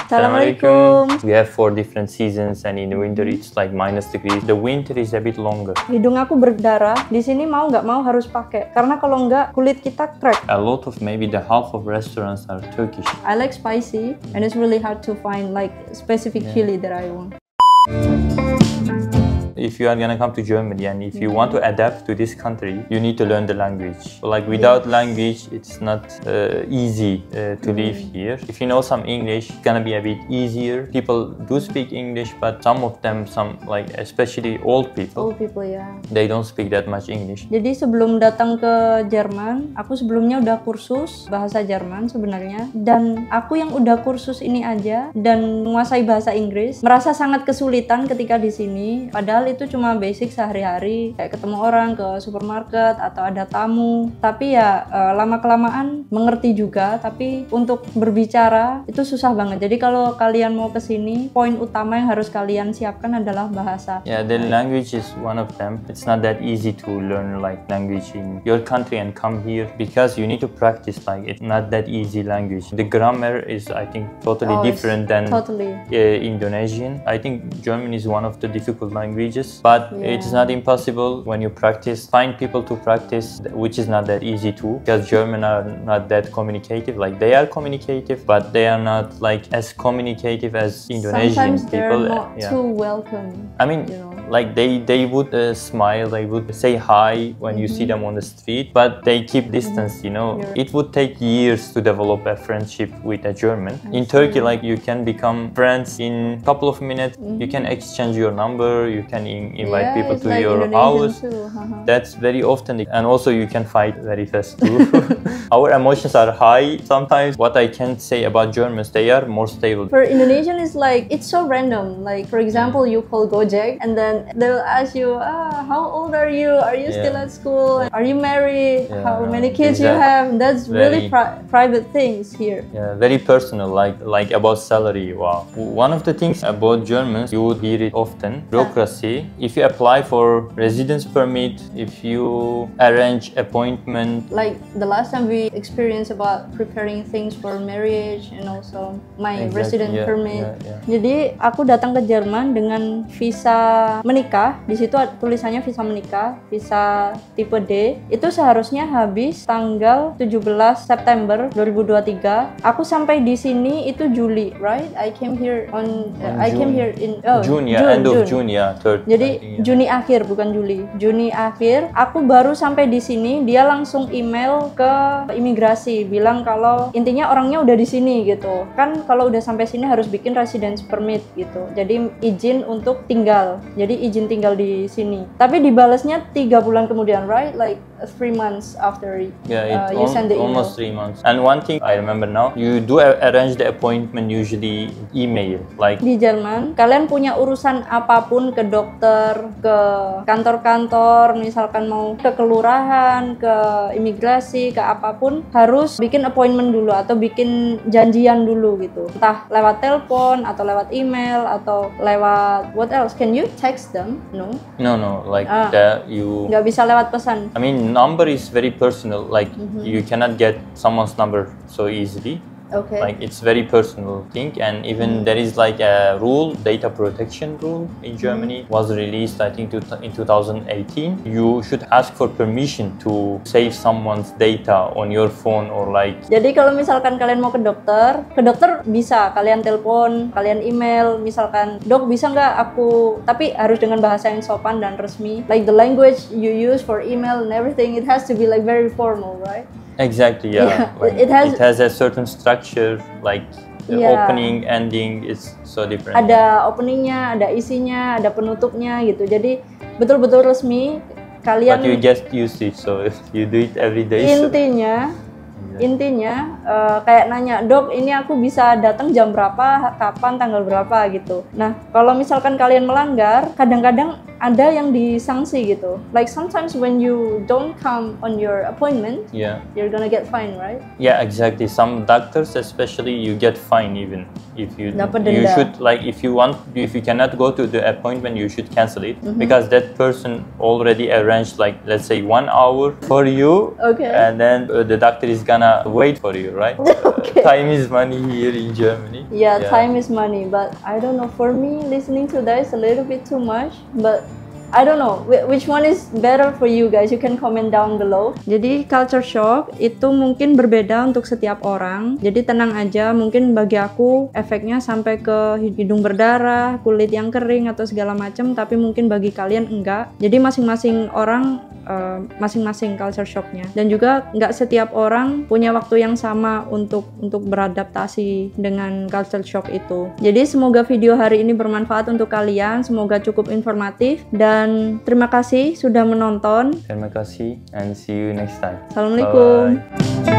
Assalamualaikum. We have 4 different seasons, and in the winter it's like -degrees. The winter is a bit longer. Hidung aku berdarah. Di sini mau nggak mau harus pakai, karena kalau nggak kulit kita crack. A lot of, maybe the half of restaurants are Turkish. I like spicy, and it's really hard to find like specific chili that I want. If you are gonna come to Germany and if you want to adapt to this country, you need to learn the language. Like without language, it's not easy to live here. If you know some English, it's gonna be a bit easier. People do speak English, but some of them, like especially old people, Ya. they don't speak that much English. Jadi sebelum datang ke Jerman, aku sebelumnya udah kursus bahasa Jerman sebenarnya. Dan aku yang udah kursus ini aja dan menguasai bahasa Inggris, merasa sangat kesulitan ketika di sini. Padahal itu cuma basic sehari-hari, kayak ketemu orang ke supermarket atau ada tamu. Tapi ya lama-kelamaan mengerti juga, tapi untuk berbicara itu susah banget. Jadi kalau kalian mau ke sini, poin utama yang harus kalian siapkan adalah bahasa. Yeah, the language is one of them. It's not that easy to learn like language in your country and come here because you need to practice. Like it's not that easy language. The grammar is, I think, totally different than Indonesian. I think German is one of the difficult languages. But it's not impossible when you practice. Find people to practice, which is not that easy too, because German are not that communicative. Like they are communicative, but they are not like as communicative as Indonesian Sometimes people. They're not too welcome. I mean, like they would smile, they would say hi when you see them on the street, but they keep distance. It would take years to develop a friendship with a German. In Turkey, like you can become friends in a couple of minutes. You can exchange your number. You can invite people to like your Indonesian house. Too. That's very often, and also you can fight very fast too. Our emotions are high sometimes. What I can say about Germans, they are more stable. For Indonesian, it's like it's so random. Like for example, you call Gojek, and then they'll ask you, how old are you? Are you still at school? Are you married? How many kids you have? That's really private things here. Yeah, very personal. Like about salary. Wow. One of the things about Germans, you would hear it often. Bureaucracy. If you apply for residence permit, if you arrange appointment. Like the last time we experienced about preparing things for marriage and also my resident permit. Jadi aku datang ke Jerman dengan visa menikah. Di situ tulisannya visa menikah, visa tipe D. Itu seharusnya habis tanggal 17 September 2023. Aku sampai di sini itu Juli, right? I came here in June, end of June, Jadi Juni akhir, bukan Juli. Juni akhir, aku baru sampai di sini. Dia langsung email ke imigrasi, bilang kalau intinya orangnya udah di sini gitu. Kan kalau udah sampai sini harus bikin residence permit gitu. Jadi izin untuk tinggal. Jadi izin tinggal di sini. Tapi dibalasnya 3 bulan kemudian, right? Like 3 months after you send the email. Almost 3 months. And one thing I remember now, you do arrange the appointment usually email. Like di Jerman, kalian punya urusan apapun ke dokter, ke kantor-kantor, misalkan mau ke kelurahan, ke imigrasi, ke apapun, harus bikin appointment dulu atau bikin janjian dulu gitu. Entah lewat telepon atau lewat email atau lewat what else? Can you text them? No. Like you nggak bisa lewat pesan. I mean, number is very personal. Like you cannot get someone's number so easily. Okay. Like it's very personal thing, and even there is like a rule, data protection rule in Germany was released, I think, in 2018. You should ask for permission to save someone's data on your phone or like. Jadi kalau misalkan kalian mau ke dokter bisa kalian telepon, kalian email, misalkan dok bisa nggak aku, tapi harus dengan bahasa yang sopan dan resmi. Like the language you use for email and everything, it has to be like very formal, right? Exactly, yeah. Like it has a certain structure, like the opening, ending is so different. Ada openingnya, ada isinya, ada penutupnya gitu. Jadi betul-betul resmi. Kalian. But you just use it, so you do it every day. Intinya kayak nanya, dok ini aku bisa datang jam berapa, kapan, tanggal berapa gitu. Nah kalau misalkan kalian melanggar, kadang-kadang ada yang disanksi gitu. Like sometimes when you don't come on your appointment, Yeah. you're gonna get fined, right? Yeah, exactly. Some doctors, especially, you get fined even if you Dapat you denda. should, like, if you cannot go to the appointment, you should cancel it because that person already arranged, like, let's say 1 hour for you. Okay. And then the doctor is gonna wait for you, right? Okay. Time is money here in Germany. Yeah, time is money, but I don't know. For me, listening to that is a little bit too much, but I don't know which one is better for you guys. You can comment down below. Jadi culture shock itu mungkin berbeda untuk setiap orang. Jadi tenang aja, mungkin bagi aku efeknya sampai ke hidung berdarah, kulit yang kering atau segala macam, tapi mungkin bagi kalian enggak. Jadi masing-masing orang masing-masing culture shocknya, dan juga nggak setiap orang punya waktu yang sama untuk beradaptasi dengan culture shock itu. Jadi semoga video hari ini bermanfaat untuk kalian, semoga cukup informatif, dan terima kasih sudah menonton. Terima kasih and see you next time. Assalamualaikum. Bye.